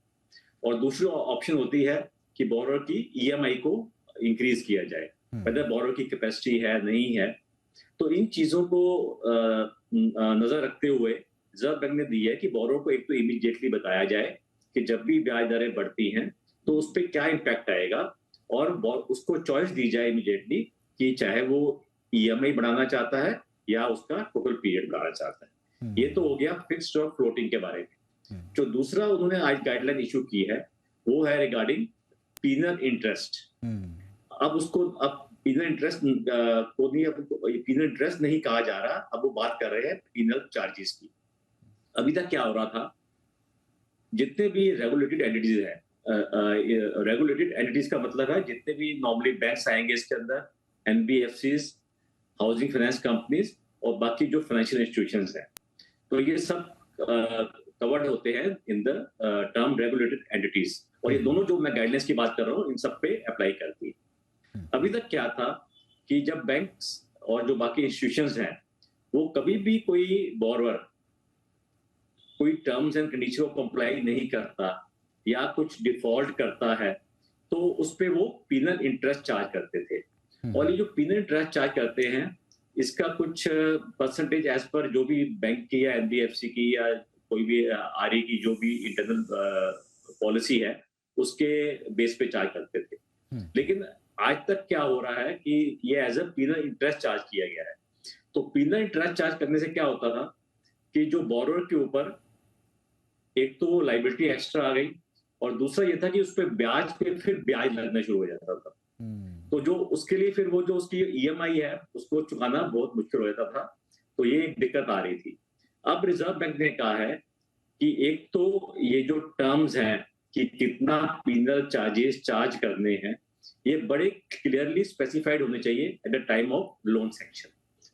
और दूसरी ऑप्शन होती है कि बोरोर की ईएमआई को इंक्रीज किया जाए, वेदर बोरोर की कैपेसिटी है नहीं है। तो इन चीजों को नजर रखते हुए रिजर्व बैंक ने दी है कि बोरोर को एक तो इमीडिएटली बताया जाए कि जब भी ब्याज दरें बढ़ती हैं तो उस पर क्या इम्पैक्ट आएगा, और उसको चॉइस दी जाए इमीडिएटली कि चाहे वो ईएमआई बढ़ाना चाहता है या उसका टोटल पीरियड बढ़ाना चाहता है। ये तो हो गया फिक्स्ड और फ्लोटिंग के बारे में। जो दूसरा उन्होंने आज गाइडलाइन इशू की है वो है रिगार्डिंग पीनल इंटरेस्ट। अब पीनल इंटरेस्ट पीनल इंटरेस्ट नहीं कहा जा रहा, अब वो बात कर रहे हैं पीनल चार्जेस की। अभी तक क्या हो रहा था, जितने भी रेगुलेटेड एंटिटीज है, रेगुलेटेड एंटिटीज का मतलब है जितने भी नॉर्मली बैंक्स आएंगे इसके अंदर, एनबीएफसीज, हाउसिंग फाइनेंस कंपनीज और बाकी जो फाइनेंशियल इंस्टीट्यूशंस हैं, तो ये सब कवर्ड होते हैं in the term regulated entities. और ये दोनों जो मैं गाइडलाइंस की बात कर रहा हूँ इन सब पे अप्लाई करती है। अभी तक क्या था कि जब बैंक्स और जो बाकी इंस्टीट्यूशंस हैं वो कभी भी कोई बोरोवर कोई टर्म्स एंड कंडीशन को कंप्लाई नहीं करता या कुछ डिफॉल्ट करता है तो उस पे वो पीनल इंटरेस्ट चार्ज करते थे। और ये जो पीनल इंटरेस्ट चार्ज करते हैं इसका कुछ परसेंटेज एज पर जो भी बैंक की या एनबीएफसी की या कोई भी आरई की जो भी इंटरनल पॉलिसी है उसके बेस पे चार्ज करते थे। लेकिन आज तक क्या हो रहा है कि ये as a penal interest charge किया गया है। तो पीनल इंटरेस्ट चार्ज करने से क्या होता था कि जो बोरोवर के ऊपर एक तो लायबिलिटी एक्स्ट्रा आ गई और दूसरा ये था कि उस पर ब्याज पे फिर ब्याज लगना शुरू हो जाता था। तो जो उसके लिए फिर वो जो उसकी ईएमआई है उसको चुकाना बहुत मुश्किल हो जाता था। तो ये एक दिक्कत आ रही थी। अब रिजर्व बैंक ने कहा है कि एक तो ये जो टर्म्स हैं कि कितना पीनल चार्जेस चार्ज करने हैं, ये बड़े क्लियरली स्पेसिफाइड होने चाहिए at the time of loan section.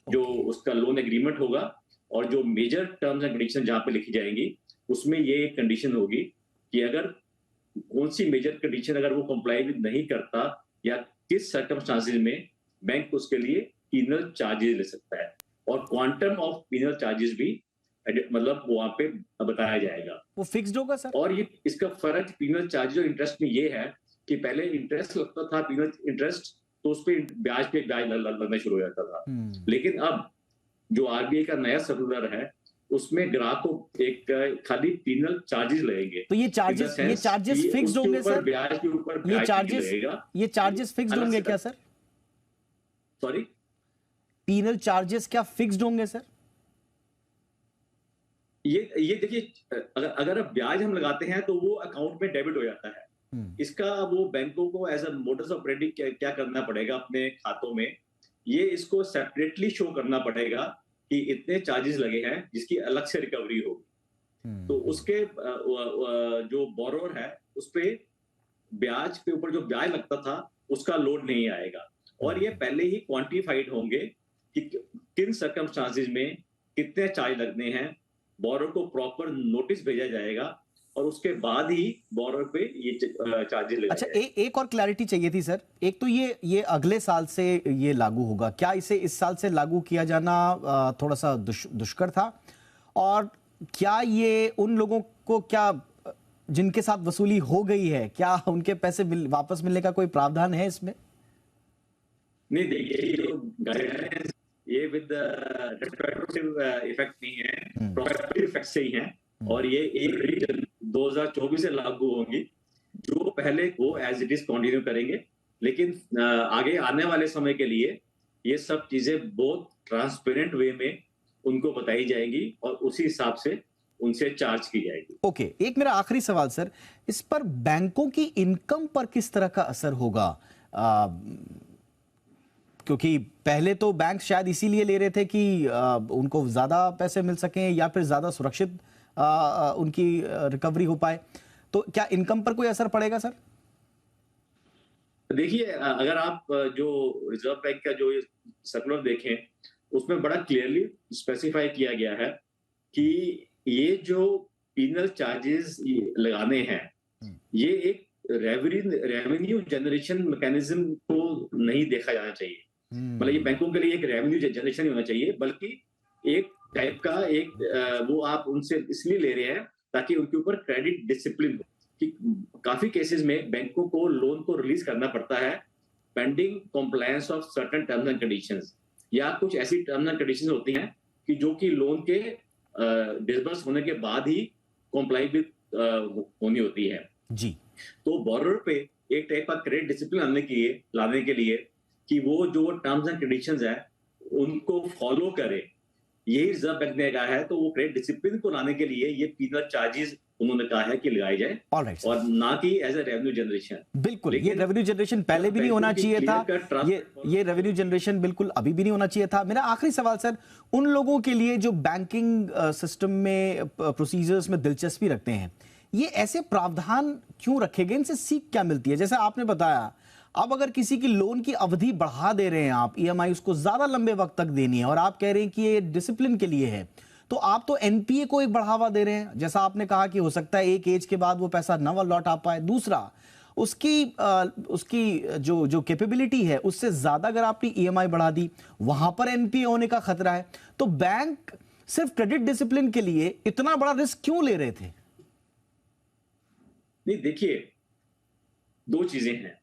जो उसका लोन एग्रीमेंट होगा और जो मेजर टर्म्स एंड कंडीशन जहां पे लिखी जाएंगी उसमें ये एक कंडीशन होगी कि अगर कौन सी मेजर कंडीशन अगर वो कंप्लाई नहीं करता या किस सर्कमस्टांसेस में बैंक उसके लिए पीनल चार्जेस ले सकता है, और क्वांटम ऑफ पीनल चार्जेस भी मतलब वहां पे बताया जाएगा। वो फिक्स्ड होगा सर? और ये इसका फर्क पीनल चार्जेस और इंटरेस्ट में ये है कि पहले इंटरेस्ट लगता था, पीनल इंटरेस्ट, तो उस पर ब्याज पे ब्याज लगना शुरू हो जाता था। लेकिन अब जो आरबीआई का नया सर्कुलर है उसमें ग्राहक को एक खाली पीनल चार्जेस लगेंगे। तो ये चार्जेस फिक्स्ड होंगे सर? ब्याज के ऊपर ब्याज लगेगा। ये चार्जेस फिक्स्ड होंगे क्या सर? सॉरी, पीनल चार्जेस क्या फिक्स्ड होंगे सर? ये देखिए, अगर ब्याज हम लगाते हैं तो वो अकाउंट में डेबिट हो जाता है। इसका वो बैंकों को एज अ मोडस ऑपरेंडी क्या करना पड़ेगा अपने खातों में, ये इसको सेपरेटली शो करना पड़ेगा कि इतने चार्जेस लगे हैं जिसकी अलग से रिकवरी होगी। तो उसके जो बोरोवर है उस पे ब्याज के ऊपर जो ब्याज लगता था उसका लोड नहीं आएगा, और ये पहले ही क्वांटिफाइड होंगे कि किन सर्कमस्टांसेस में कितने चार्ज लगने हैं। बोरोवर को प्रॉपर नोटिस भेजा जाएगा और उसके बाद ही बोरोवर पे ये चार्जेस लगाए। अच्छा, एक और क्लैरिटी चाहिए थी सर। एक तो ये अगले साल से ये लागू होगा, क्या इसे इस साल से लागू किया जाना थोड़ा सा दुष्कर था? और क्या ये उन लोगों को क्या जिनके साथ वसूली हो गई है, क्या उनके पैसे वापस मिलने का कोई प्रावधान है इसमें? नहीं, देखिए, ये जो गाइडलाइंस ये विद रेट्रोस्पेक्टिव इफेक्ट नहीं है, प्रोस्पेक्टिव इफेक्ट से ही है, और ये 1 जनवरी 2024 से लागू होंगी। जो पहले वो एज इट इज कंटिन्यू करेंगे, लेकिन आगे आने वाले समय के लिए ये सब चीजें बहुत ट्रांसपेरेंट वे में उनको बताई जाएंगी और उसी हिसाब से उनसे चार्ज की जाएगी। ओके, एक मेरा आखिरी सवाल सर, इस पर बैंकों की इनकम पर किस तरह का असर होगा? क्योंकि पहले तो बैंक शायद इसीलिए ले रहे थे कि उनको ज्यादा पैसे मिल सकें या फिर ज्यादा सुरक्षित उनकी रिकवरी हो पाए, तो क्या इनकम पर कोई असर पड़ेगा सर? देखिए, अगर आप जो रिजर्व बैंक का जो सर्कुलर देखें उसमें बड़ा क्लियरली स्पेसिफाई किया गया है कि ये जो पीनल चार्जेस लगाने हैं ये एक रेवेन्यू जनरेशन मैकेनिज्म को नहीं देखा जाना चाहिए। मतलब ये बैंकों के लिए एक रेवेन्यू जनरेशन नहीं होना चाहिए, बल्कि एक टाइप का एक वो आप उनसे इसलिए ले रहे हैं ताकि उनके ऊपर क्रेडिट डिसिप्लिन हो। कि काफी केसेस में बैंकों को लोन को रिलीज करना पड़ता है pending compliance of certain terms and conditions, या कुछ ऐसी टर्म्स एंड कंडीशंस होती हैं कि जो कि लोन के डिसबर्स होने के बाद ही कॉम्प्लाई भी होनी होती है जी। तो बोरोवर पे एक टाइप का क्रेडिट डिसिप्लिन लाने के लिए कि वो जो टर्म्स एंड कंडीशंस है उनको फॉलो करे, यही रिजर्व बैंक ने कहा है। तो वो क्रेडिट डिसिप्लिन को लाने के लिए ये पीनल चार्जेस उन्होंने कहा है कि लगाए जाए, Alright, और ना कि एज ए रेवेन्यू जनरेशन। बिल्कुल, ये रेवेन्यू जनरेशन पहले भी नहीं होना चाहिए था, ये रेवेन्यू जनरेशन बिल्कुल अभी भी नहीं होना चाहिए था। मेरा आखिरी सवाल सर, उन लोगों के लिए जो बैंकिंग सिस्टम में प्रोसीजर्स में दिलचस्पी रखते हैं, ये ऐसे प्रावधान क्यों रखे गए? इनसे सीख क्या मिलती है? जैसे आपने बताया, अब अगर किसी की लोन की अवधि बढ़ा दे रहे हैं आप, ईएमआई उसको ज्यादा लंबे वक्त तक देनी है, और आप कह रहे हैं कि ये डिसिप्लिन के लिए है, तो आप तो एनपीए को एक बढ़ावा दे रहे हैं। जैसा आपने कहा कि हो सकता है एक एज के बाद वो पैसा न लौट आ पाए। दूसरा, उसकी जो कैपेबिलिटी है उससे ज्यादा अगर आपने ईएमआई बढ़ा दी, वहां पर एनपीए होने का खतरा है। तो बैंक सिर्फ क्रेडिट डिसिप्लिन के लिए इतना बड़ा रिस्क क्यों ले रहे थे? नहीं, देखिए, दो चीजें हैं।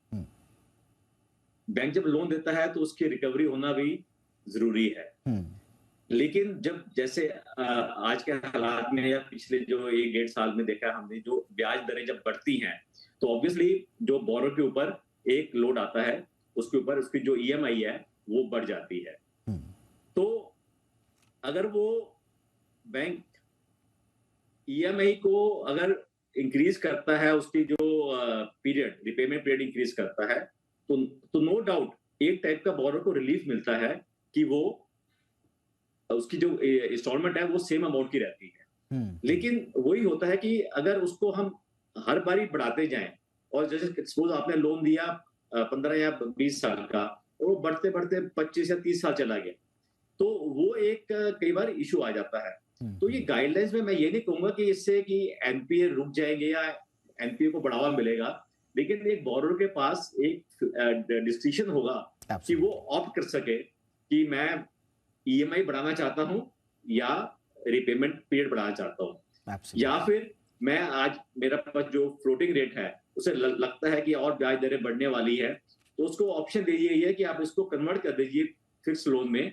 बैंक जब लोन देता है तो उसकी रिकवरी होना भी जरूरी है, लेकिन जब जैसे आज के हालात में या पिछले जो 1-1.5 साल में देखा हमने, जो ब्याज दरें जब बढ़ती हैं तो ऑब्वियसली जो बोरोवर के ऊपर एक लोड आता है, उसके ऊपर उसकी जो ईएमआई है वो बढ़ जाती है। तो अगर वो बैंक ईएमआई को अगर इंक्रीज करता है, उसकी जो पीरियड, रिपेमेंट पीरियड इंक्रीज करता है, तो नो डाउट एक टाइप का बोरोर को रिलीफ मिलता है कि वो उसकी जो इंस्टॉलमेंट है वो सेम अमाउंट की रहती है। लेकिन वही होता है कि अगर उसको हम हर बारी बढ़ाते जाएं, और जैसे सपोज आपने लोन दिया 15 या 20 साल का, और वो बढ़ते बढ़ते 25 या 30 साल चला गया, तो वो एक कई बार इशू आ जाता है। तो ये गाइडलाइंस में मैं ये नहीं कहूंगा कि इससे कि एनपीए रुक जाएंगे या एनपीए को बढ़ावा मिलेगा, लेकिन एक बोरोर के पास एक डिसीजन होगा कि वो ऑप्ट कर सके कि मैं ईएमआई बढ़ाना चाहता हूं या रिपेमेंट पीरियड बढ़ाना चाहता हूं, या फिर मैं आज मेरा पास जो फ्लोटिंग रेट है उसे लगता है कि और ब्याज दरें बढ़ने वाली है, तो उसको ऑप्शन दीजिए ये कि आप इसको कन्वर्ट कर दीजिए फिक्स लोन में,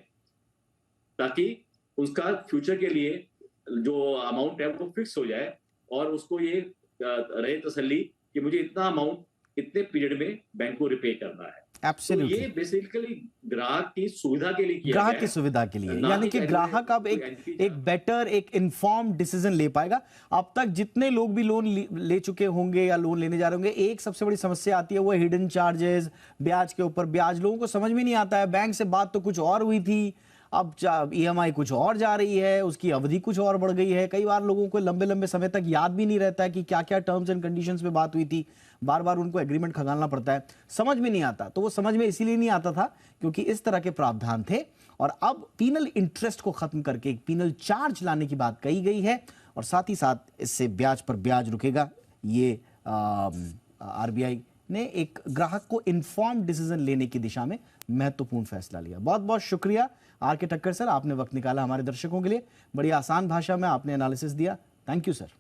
ताकि उसका फ्यूचर के लिए जो अमाउंट है वो फिक्स हो जाए, और उसको ये रहे तसल्ली कि मुझे इतना अमाउंट इतने पीरियड में बैंक को रिपे करना है। Absolutely. तो ये बेसिकली ग्राहक की सुविधा के लिए किया ग्राहक गया की है, सुविधा के लिए, ना यानी कि कि ग्राहक अब एक बेटर, एक इन्फॉर्म्ड डिसीजन ले पाएगा। अब तक जितने लोग भी लोन ले चुके होंगे या लोन लेने जा रहे होंगे, एक सबसे बड़ी समस्या आती है वो हिडन चार्जेस, ब्याज के ऊपर ब्याज। लोगों को समझ में नहीं आता है, बैंक से बात तो कुछ और हुई थी, अब ईएमआई कुछ और जा रही है, उसकी अवधि कुछ और बढ़ गई है। कई बार लोगों को लंबे लंबे समय तक याद भी नहीं रहता है कि क्या क्या टर्म्स एंड कंडीशंस पे बात हुई थी, बार बार उनको एग्रीमेंट खंगालना पड़ता है, समझ में नहीं आता। तो वो समझ में इसीलिए नहीं आता था क्योंकि इस तरह के प्रावधान थे, और अब पीनल इंटरेस्ट को खत्म करके एक पीनल चार्ज लाने की बात कही गई है, और साथ ही साथ इससे ब्याज पर ब्याज रुकेगा। ये आरबीआई ने एक ग्राहक को इन्फॉर्म डिसीजन लेने की दिशा में महत्वपूर्ण फैसला लिया। बहुत बहुत शुक्रिया आर के ठक्कर सर, आपने वक्त निकाला हमारे दर्शकों के लिए, बड़ी आसान भाषा में आपने एनालिसिस दिया, थैंक यू सर।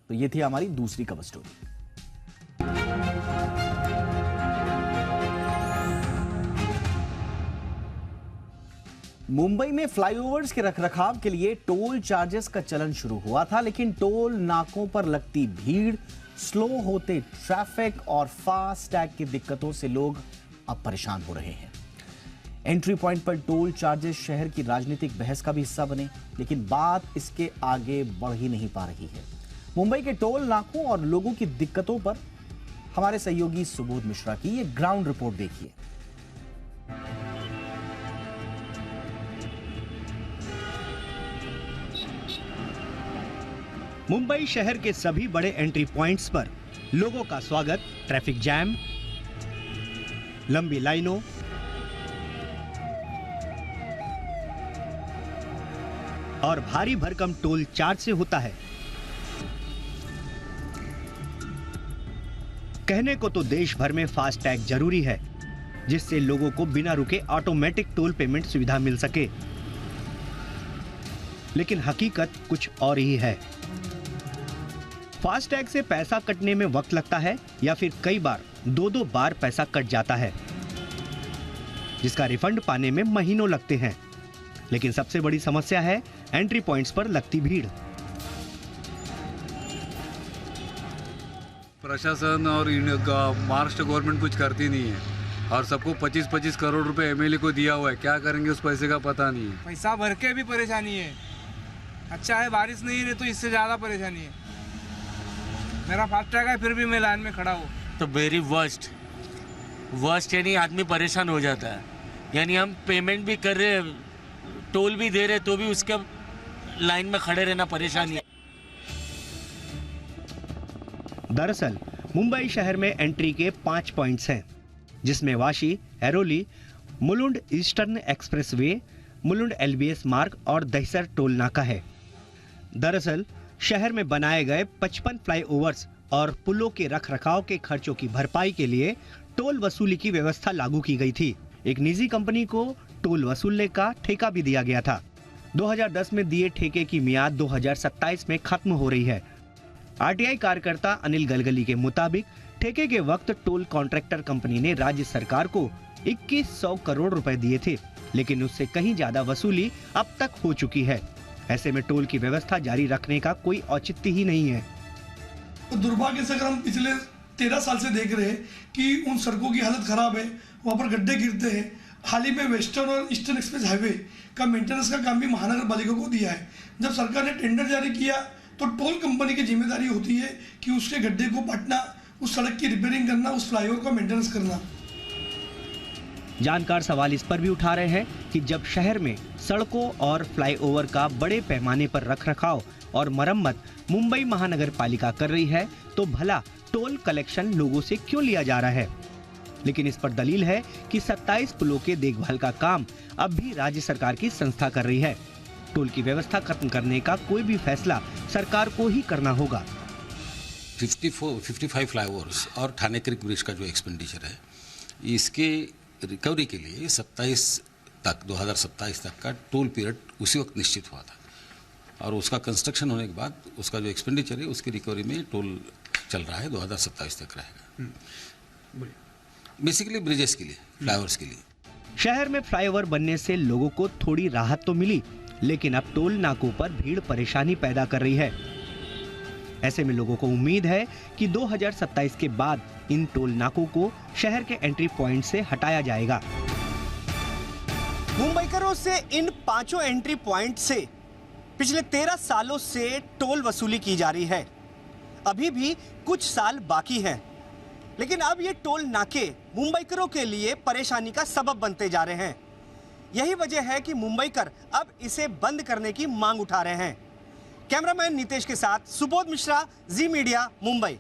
तो ये थी हमारी दूसरी कवर स्टोरी। मुंबई में फ्लाईओवर्स के रखरखाव के लिए टोल चार्जेस का चलन शुरू हुआ था, लेकिन टोल नाकों पर लगती भीड़, स्लो होते ट्रैफिक और फास्ट टैग की दिक्कतों से लोग अब परेशान हो रहे हैं। एंट्री पॉइंट पर टोल चार्जेस शहर की राजनीतिक बहस का भी हिस्सा बने, लेकिन बात इसके आगे बढ़ ही नहीं पा रही है। मुंबई के टोल नाकों और लोगों की दिक्कतों पर हमारे सहयोगी सुबोध मिश्रा की ये ग्राउंड रिपोर्ट देखिए। मुंबई शहर के सभी बड़े एंट्री पॉइंट्स पर लोगों का स्वागत ट्रैफिक जैम, लंबी लाइनों और भारी भरकम टोल चार्ज से होता है। कहने को तो देश भर में फास्ट टैग जरूरी है, जिससे लोगों को बिना रुके ऑटोमेटिक टोल पेमेंट सुविधा मिल सके, लेकिन हकीकत कुछ और ही है। फास्ट टैग से पैसा कटने में वक्त लगता है या फिर कई बार दो बार पैसा कट जाता है, जिसका रिफंड पाने में महीनों लगते हैं। लेकिन सबसे बड़ी समस्या है एंट्री पॉइंट्स पर लगती भीड़। प्रशासन और महाराष्ट्र गवर्नमेंट कुछ करती नहीं है, और सबको 25-25 करोड़ रुपए एमएलए को दिया हुआ है, क्या करेंगे उस पैसे का पता नहीं है। पैसा भर के भी परेशानी है। अच्छा है बारिश नहीं रही तो इससे ज़्यादा परेशानी है। मेरा फास्ट टैग है फिर भी मैं लाइन में खड़ा हूँ। तो वेरी वर्स्ट यानी आदमी परेशान हो जाता है। यानी हम पेमेंट भी कर रहे, टोल भी दे रहे, तो भी उसके लाइन में खड़े रहना परेशानी है। दरअसल मुंबई शहर में एंट्री के 5 पॉइंट्स हैं, जिसमें Vashi, Airoli, Mulund eastern expressway, Mulund LBS मार्ग और दहिसर टोल नाका है। दरअसल शहर में बनाए गए 55 फ्लाईओवर्स और पुलों के रखरखाव के खर्चों की भरपाई के लिए टोल वसूली की व्यवस्था लागू की गई थी। एक निजी कंपनी को टोल वसूलने का ठेका भी दिया गया था। 2010 में दिए ठेके की मियाद 2027 में खत्म हो रही है। आरटीआई कार्यकर्ता अनिल गलगली के मुताबिक ठेके के वक्त टोल कॉन्ट्रैक्टर कंपनी ने राज्य सरकार को 2100 करोड़ रुपए दिए थे, लेकिन उससे कहीं ज्यादा वसूली अब तक हो चुकी है। ऐसे में टोल की व्यवस्था जारी रखने का कोई औचित्य ही नहीं है। तो दुर्भाग्य से अगर हम पिछले 13 साल से देख रहे हैं कि उन सड़कों की हालत खराब है, वहाँ पर गड्ढे गिरते हैं। हाल ही में वेस्टर्न और ईस्टर्न एक्सप्रेस हाईवे का मेंटेनेंस का काम भी महानगर पालिका को दिया है। जब सरकार ने टेंडर जारी किया तो टोल कंपनी की जिम्मेदारी होती है कि उसके गड्ढे को पाटना, उस सड़क की रिपेयरिंग करना, उस फ्लाईओवर का मेंटेनेंस करना। जानकार सवाल इस पर भी उठा रहे हैं कि जब शहर में सड़कों और फ्लाईओवर का बड़े पैमाने पर रखरखाव और मरम्मत मुंबई महानगर पालिका कर रही है तो भला टोल कलेक्शन लोगों से क्यों लिया जा रहा है। लेकिन इस पर दलील है कि 27 पुलों के देखभाल का काम अब भी राज्य सरकार की संस्था कर रही है। टोल की व्यवस्था खत्म करने का कोई भी फैसला सरकार को ही करना होगा। 55 फ्लाईओवर्स और ठाणे क्रिक ब्रिज का जो एक्सपेंडिचर है, इसके रिकवरी के लिए 2027 तक का टोल पीरियड उसी वक्त निश्चित हुआ था और उसका कंस्ट्रक्शन होने के बाद उसका जो एक्सपेंडिचर है उसकी रिकवरी में टोल चल रहा है, 2027 तक रहेगा। बेसिकली ब्रिजेस के लिए, फ्लाईओवर्स के लिए। शहर में फ्लाईओवर बनने से लोगों को थोड़ी राहत तो मिली, लेकिन अब टोल नाकों पर भीड़ परेशानी पैदा कर रही है। ऐसे में लोगों को उम्मीद है कि 2027 के बाद इन टोल नाकों को शहर के एंट्री पॉइंट से हटाया जाएगा। मुंबईकरों से इन 5 एंट्री पॉइंट से पिछले 13 सालों से टोल वसूली की जा रही है। अभी भी कुछ साल बाकी हैं, लेकिन अब ये टोल नाके मुंबईकरों के लिए परेशानी का सबब बनते जा रहे हैं। यही वजह है कि मुंबईकर अब इसे बंद करने की मांग उठा रहे हैं। कैमरामैन नितेश के साथ सुबोध मिश्रा, जी मीडिया, मुंबई।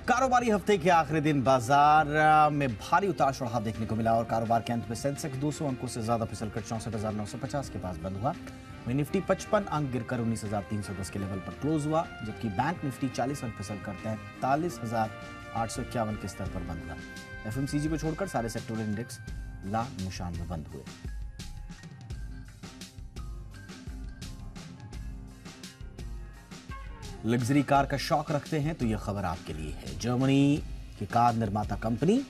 कारोबारी हफ्ते के आखिरी दिन बाजार में भारी उतार चढ़ाव देखने को मिला और कारोबार के अंत में सेंसेक्स 200 अंकों से ज्यादा फिसलकर 64,950 के पास बंद हुआ। वहीं निफ्टी 55 अंक गिरकर 19,310 के लेवल पर क्लोज हुआ, जबकि बैंक निफ्टी 40 अंक फिसलकर 43,851 के स्तर पर बंद हुआ। एफएमसीजी को छोड़कर सारे सेक्टोरल इंडेक्स ला निशान में बंद हुए। लग्जरी कार का शौक रखते हैं तो यह खबर आपके लिए है। जर्मनी की कार निर्माता कंपनी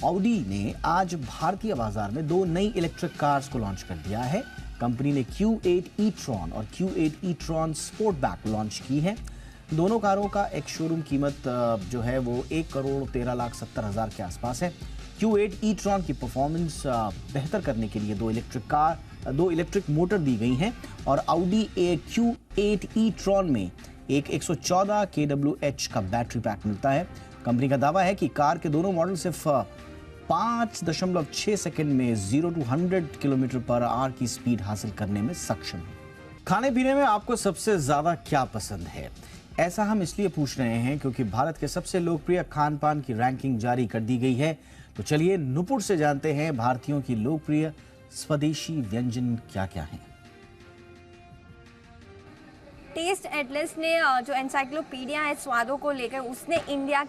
ऑडी ने आज भारतीय बाजार में 2 नई इलेक्ट्रिक कार्स को लॉन्च कर दिया है। कंपनी ने Q8 e-tron और Q8 e-tron स्पोर्टबैक लॉन्च की है। दोनों कारों का एक शोरूम कीमत जो है वो 1,13,70,000 के आसपास है। Q8 e-tron की परफॉर्मेंस बेहतर करने के लिए 2 इलेक्ट्रिक मोटर दी गई हैं और Audi Q8 e-tron में एक 114 kWh का बैटरी पैक मिलता है। कंपनी का दावा है कि कार के दोनों मॉडल सिर्फ 5.6 सेकंड में 0 to 100 km/h की स्पीड हासिल करने में सक्षम है। खाने पीने में आपको सबसे ज्यादा क्या पसंद है? ऐसा हम इसलिए पूछ रहे हैं क्योंकि भारत के सबसे लोकप्रिय खान पान की रैंकिंग जारी कर दी गई है। तो चलिए नुपुर से जानते हैं भारतीयों की लोकप्रिय स्वदेशी व्यंजन क्या क्या हैं। टेस्ट एटलस ने जो एनसाइक्लोपीडिया है स्वादों को लेकर, उसने इंडिया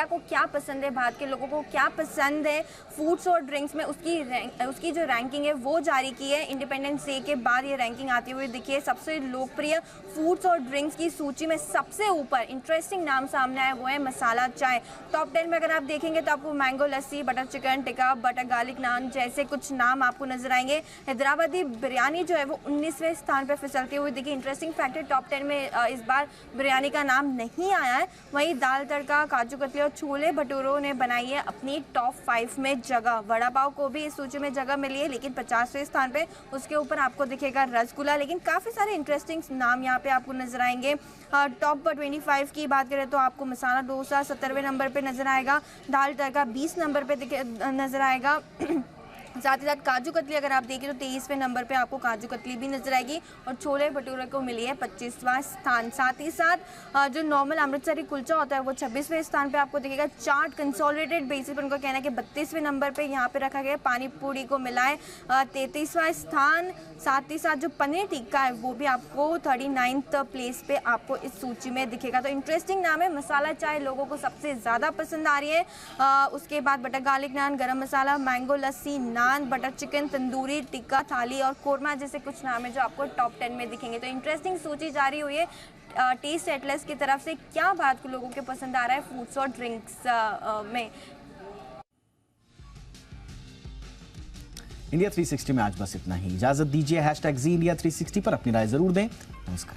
को क्या पसंद है, भारत के लोगों को क्या पसंद है फूड्स और ड्रिंक्स में, उसकी जो रैंकिंग है वो जारी की है। इंडिपेंडेंस डे के बाद ये रैंकिंग आती हुई दिखी है। सबसे लोकप्रिय फूड्स और ड्रिंक्स की सूची में सबसे ऊपर इंटरेस्टिंग नाम सामने आया वो है मसाला चाय। टॉप 10 में अगर आप देखेंगे तो आपको mango lassi, butter chicken tikka, butter garlic naan जैसे कुछ नाम आपको नजर आएंगे। हैदराबादी बिरयानी जो है वो 19वें स्थान पर फिसलती हुई दिखी। इंटरेस्टिंग फैक्टर, टॉप 10 में इस बार बिरयानी का नाम नहीं आया है। वहीं दाल तड़का, काजू कतली और छोले भटूरों ने बनाई है अपनी टॉप 5 में जगह। वड़ा पाव को भी इस सूची में जगह मिली है, लेकिन 50वें स्थान पे उसके ऊपर आपको दिखेगा रसगुल्ला। लेकिन काफ़ी सारे इंटरेस्टिंग नाम यहाँ पे आपको नजर आएंगे। टॉप 25 की बात करें तो आपको मसाला डोसा 70वें नंबर पे नजर आएगा, दाल तड़का 20 नंबर पे नजर आएगा। साथ ही साथ काजू कतली अगर आप देखें तो 23वें नंबर पे आपको काजू कतली भी नजर आएगी और छोले भटूरे को मिली है 25वां स्थान। साथ ही साथ जो नॉर्मल अमृतसरी कुलचा होता है वो 26वें स्थान पे आपको दिखेगा। चाट कंसोलिडेटेड बेसिस पर उनका कहना है कि 32वें नंबर पे यहाँ पे रखा गया। पानी पूरी को मिला है 33वां स्थान। साथ ही साथ जो पनीर टिक्का है वो भी आपको 39th प्लेस पे आपको इस सूची में दिखेगा। तो इंटरेस्टिंग नाम है। मसाला चाय लोगों को सबसे ज़्यादा पसंद आ रही है। उसके बाद बटर गार्लिक नान, गरम मसाला, मैंगो लस्सी, नान, बटर चिकन, तंदूरी टिक्का थाली और कोरमा जैसे कुछ नाम है जो आपको टॉप 10 में दिखेंगे। तो इंटरेस्टिंग सूची जारी हुई है टेस्ट एटलस की तरफ से। क्या भारत के लोगों के पसंद आ रहा है फूड्स और ड्रिंक्स में। इंडिया 360 में आज बस इतना ही। इजाजत दीजिए। #ZeeIndia360 पर अपनी राय जरूर दें। नमस्कार।